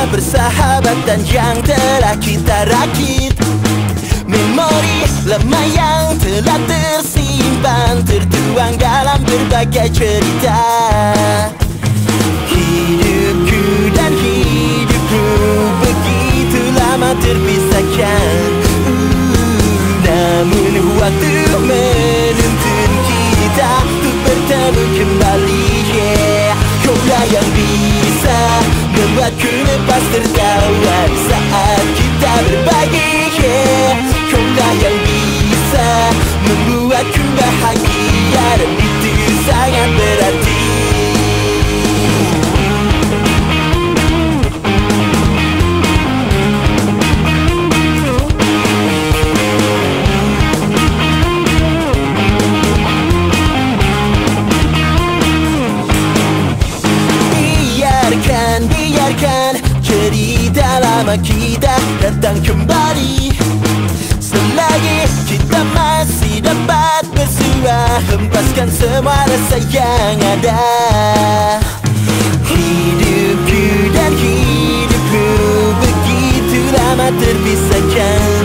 persahabatan yang telah kita rakit. Memori lama yang telah tersimpan, tertuang dalam berbagai cerita. Hidupku dan hidupmu begitu lama terpisahkan, namun waktu menuntun kita untuk bertemu kembali. Kaulah yang bisa membuatku lepas tertawa saat kita berbagi. Kaulah yang bisa membuatku bahagia, dan itu sangat berarti. Biarkan cerita lama kita datang kembali. Selagi kita masih dapat bersua, hempaskan semua rasa yang ada. Hidupku dan hidupmu begitu lama terpisahkan.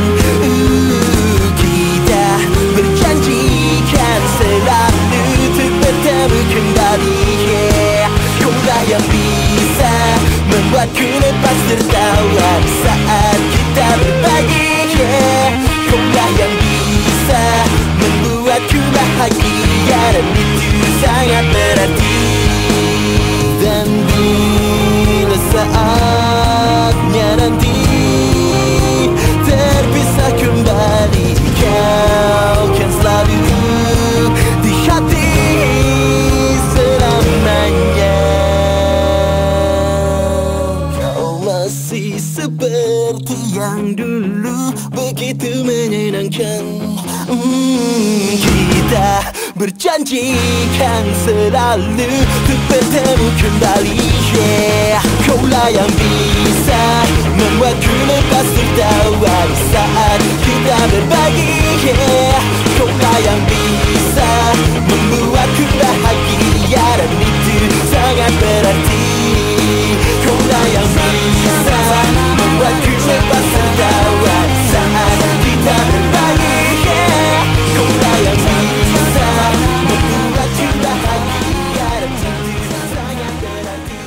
Kita berjanjikan selalu untuk bertemu kembali. Kaulah yang bisa membuatku lepas tertawa saat kita berbagi. Kaulah yang bisa membuatku bahagia, dan itu sangat berarti. Dan bila saatnya nanti terpisah kembali, kau kan selalu di hati selamanya. Masih seperti yang dulu, begitu menyenangkan. Kita berjanjikan selalu untuk bertemu kembali. Kaulah yang bisa membuatku lepas tertawa saat kita berbagi. Kaulah yang bisa membuatku bahagia, dan itu sangat berarti. Kaulah yang bisa membuatku lepas tertawa saat kita berbagi. Kaulah yang bisa membuatku bahagia, dan itu sangat berarti.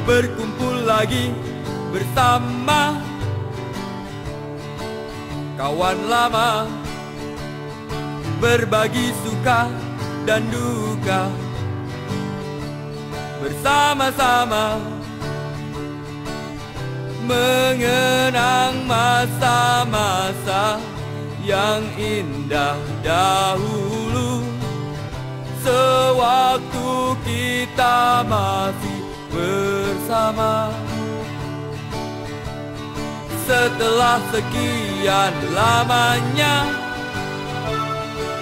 Berkumpul lagi bersama kawan lama, berbagi suka dan duka bersama-sama, mengenang masa-masa yang indah dahulu, sewaktu kita masih bersama. Setelah sekian lamanya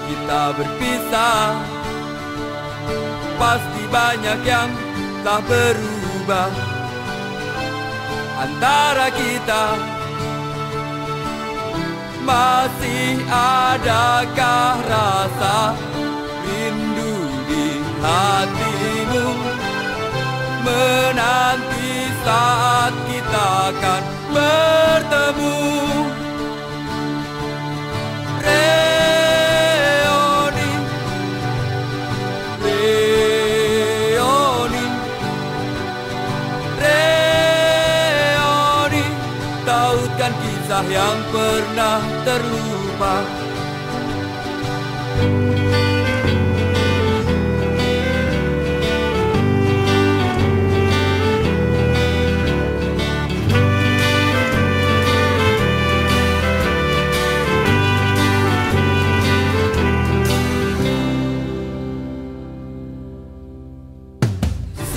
kita berpisah, pasti banyak yang telah berubah antara kita. Masih adakah rasa rindu di hatimu, menanti saat kita akan bertemu? Reuni, reuni, reuni, tautkan kisah yang pernah terlupa.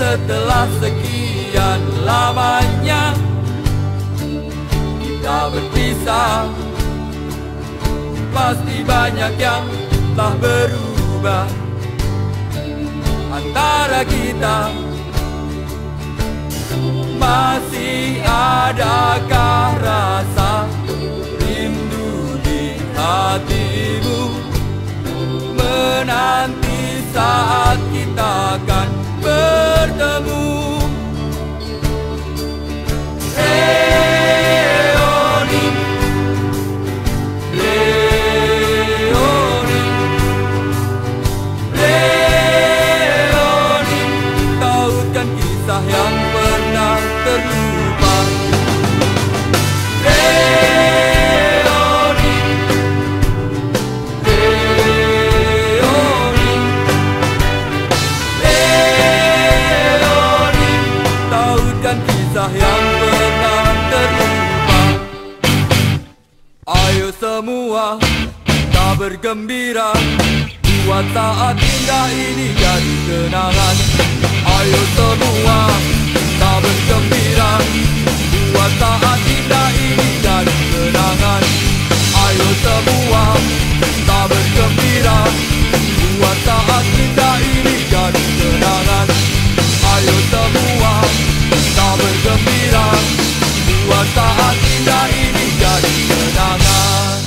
Setelah sekian lamanya kita berpisah, pasti banyak yang telah berubah antara kita. Masih adakah rasa rindu di hatimu, menanti saat kita akan bertemu? Leoni, Leoni, Leoni, tautkan kisah yang pernah terlupa. Leoni, Leoni, Leoni, tautkan kisah yang pernah terlupa. Ayo semua kita bergembira, buat saat indah ini jadi kenangan. Ayo semua kita bergembira, buat saat indah ini jadi kenangan. Ayo semua kita bergembira, buat saat indah ini jadi kenangan. Ayo semua kita bergembira, buat saat indah ini jadi kenangan.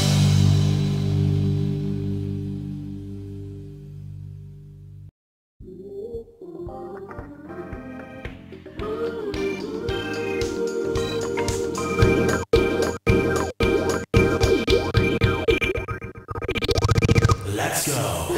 Let's go.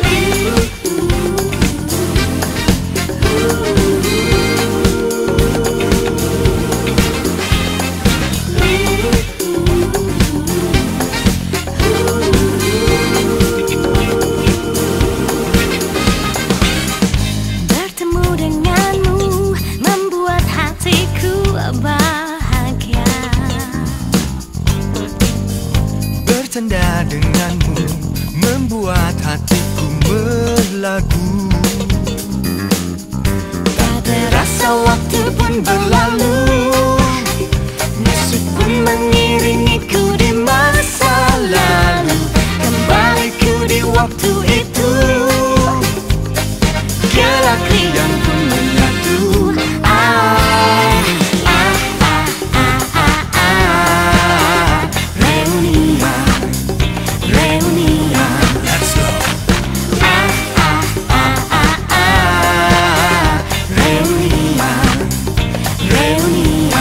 Bertemu denganmu membuat hatiku bahagia. Bercanda denganmu membuat hatiku berlagu. Tak terasa waktu pun berlalu, musik pun mengiringiku di masa lalu. Kembaliku di waktu itu, gelak riang pun menyatu. Reunia, Reunia. Let's go. Reunia, Reunia.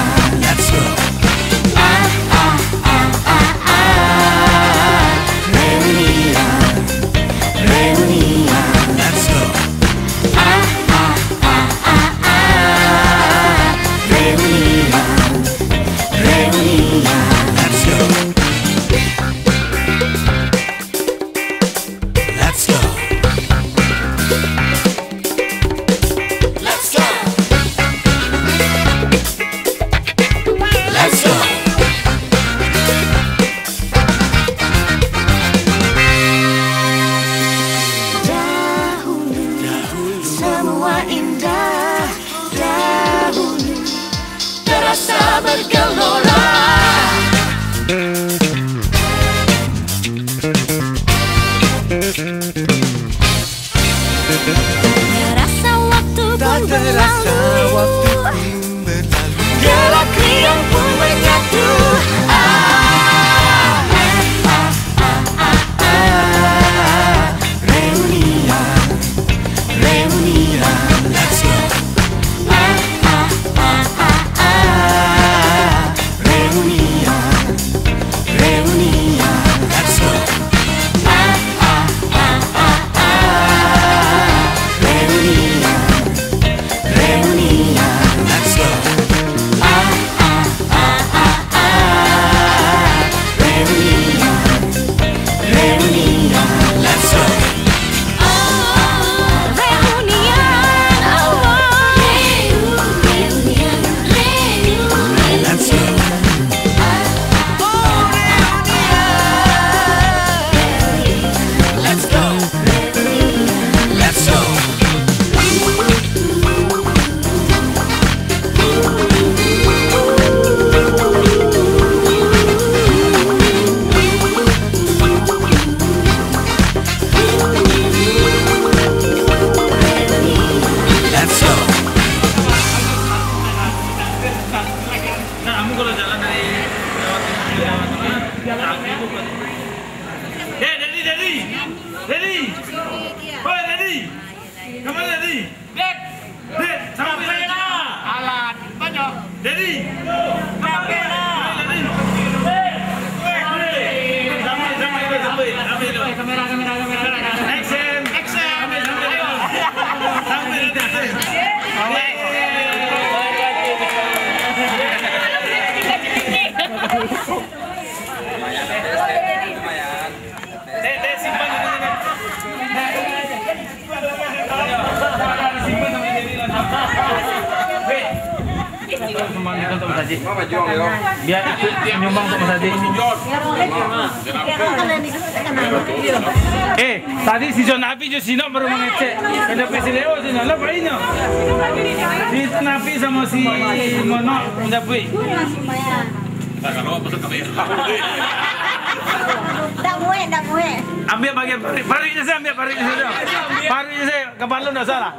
Kemana Dedi? Dek. Dek, sampai lah. Alat. Banyak. Dedi. Sampai lah. Kamera. Action. Sumbang kita untuk Mas Haji. Biar ikut nyumbang untuk Mas Haji. Tadi si John Napi jo Sino baru mengecek. Kenapa si Leo Sino? Apa ini? Si Napi sama si Mono mendapat. Tak muat. Ambil bagian parinya saya, ambil parinya saya. Parinya saya, kepala enggak salah.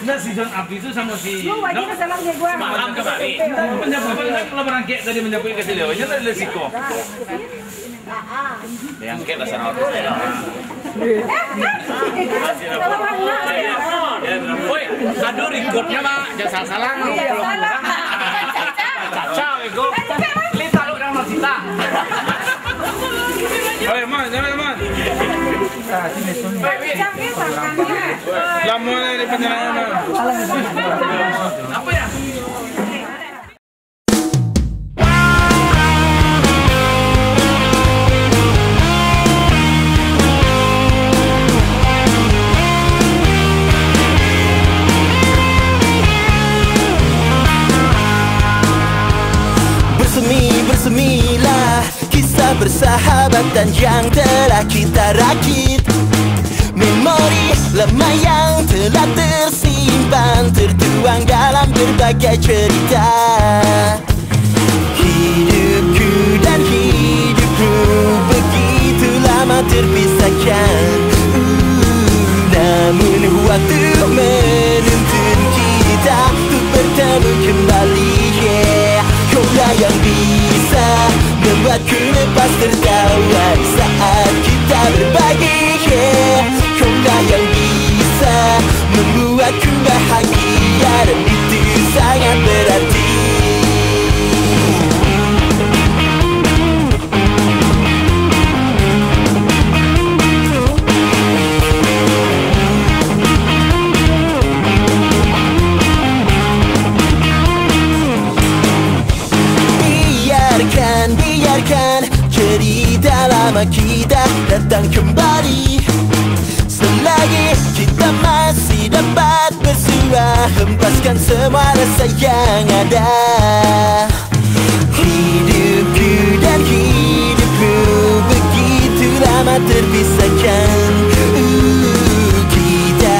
Nah, si John Api itu sama si malam kembali. Menjapukan kalau berangkat tadi menjapukan ke si Leo, itu ada resiko. Diangkat lah sana waktu saya. Woi, aduh rekodnya mah jangan salah. Caca, ego. Lita lu udah mau cita. Oye, man, jangan man. Lama dari penjelasan. Apa ya? Bersemilah kisah persahabatan yang telah kita rakit. Memori lama yang telah tersimpan, tertuang dalam berbagai cerita. Hidupku dan hidupmu begitu lama terpisahkan. Namun waktu menuntun kita untuk bertemu kembali. Kaulah yang bisa membuatku lepas tertawa saat kita berbagi. Kaulah yang bisa membuatku bahagia, dan itu sangat berarti. Biarkan cerita lama kita datang kembali. Selagi kita masih dapat bersua, hempaskan semua rasa yang ada. Hidupku dan hidupmu begitu lama terpisahkan. Kita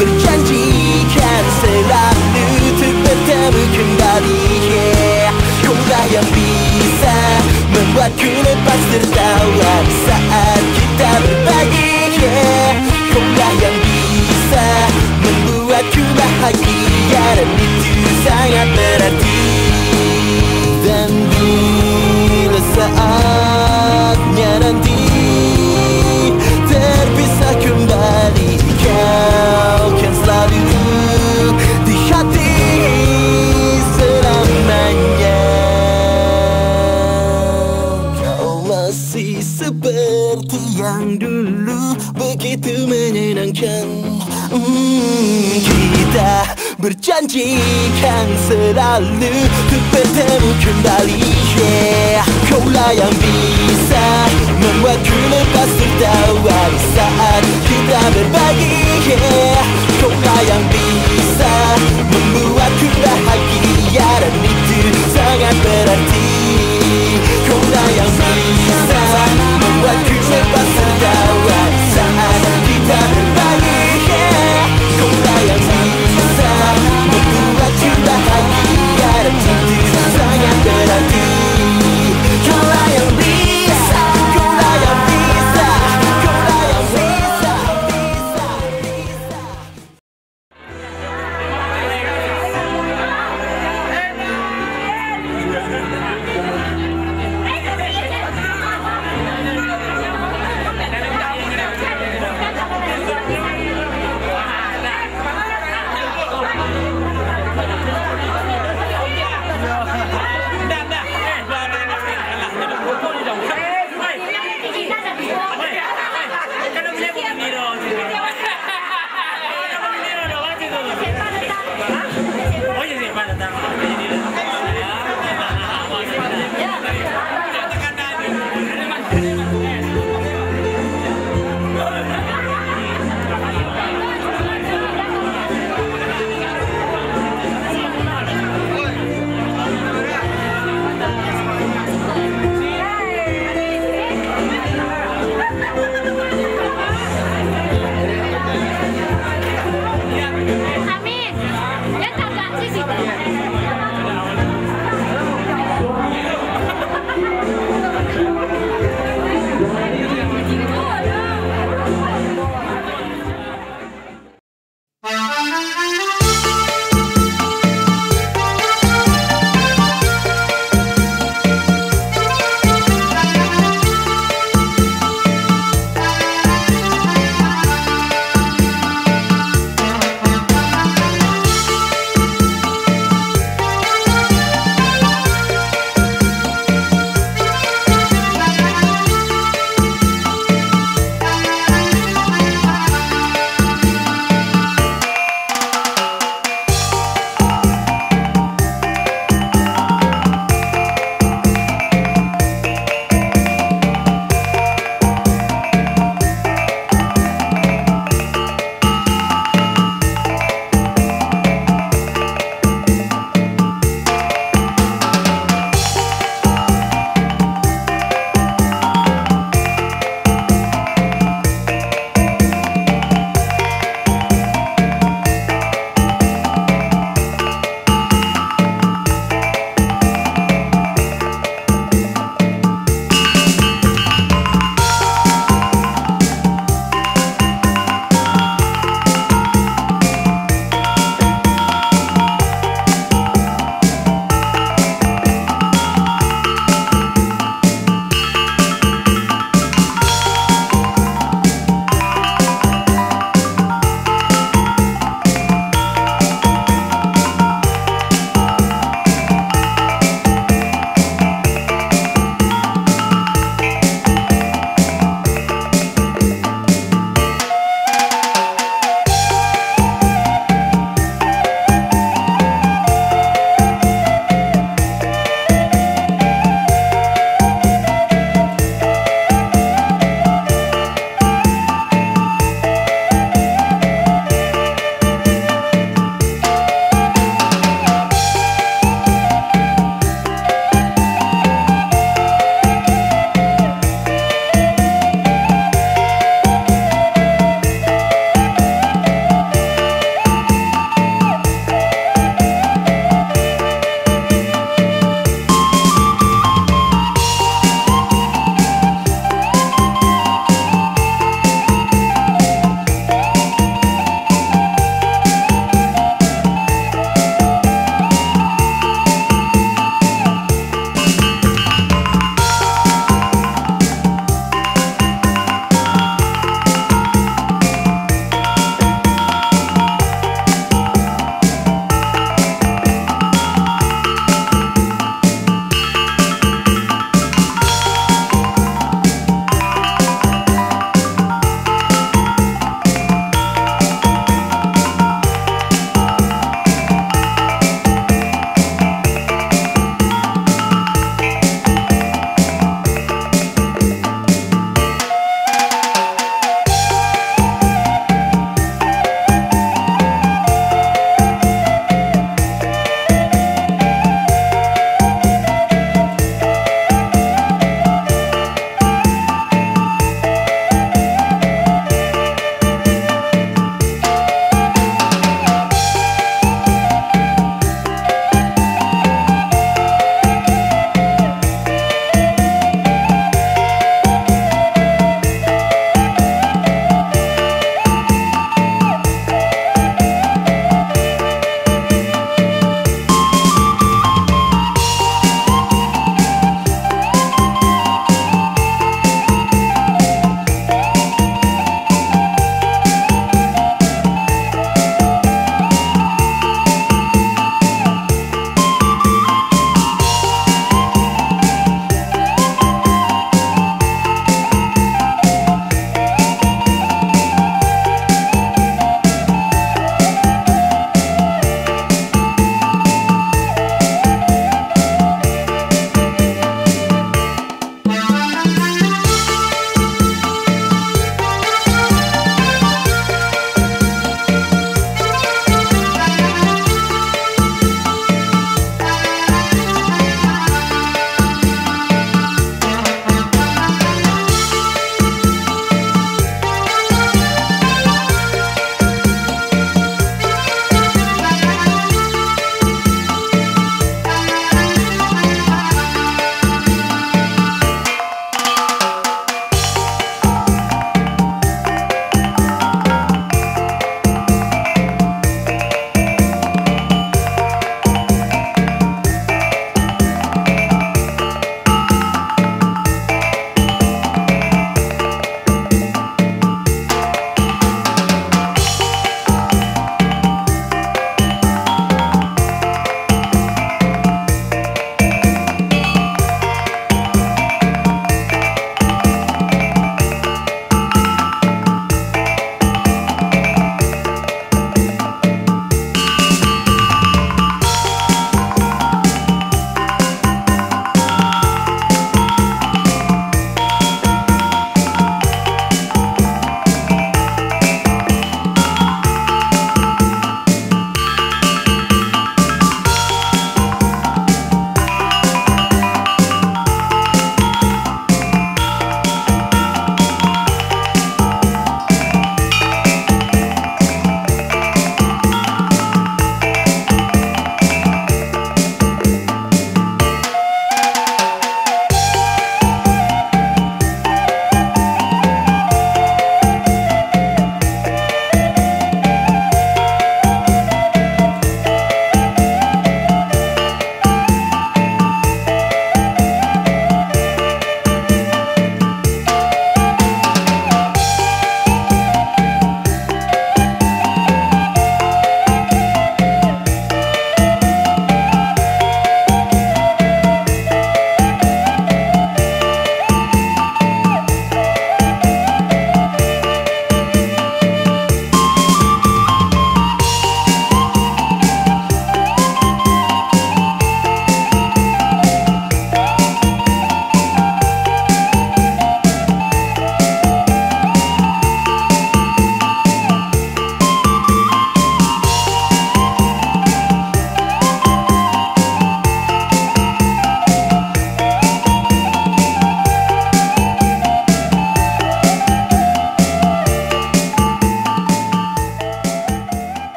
berjanjikan selalu untuk bertemu kembali. Kaulah yang bisa membuatku lepas tertawa saat kita berbagi. Kaulah yang bisa membuatku bahagia, dan itu sangat berarti. Dan bila saatnya nanti terpisah kembali, kau kan selalu di hati selamanya. Seperti yang dulu begitu menyenangkan. Kita berjanjikan selalu untuk bertemu kembali. Kaulah yang bisa membuatku lepas tertawa saat kita berbagi. Kaulah yang bisa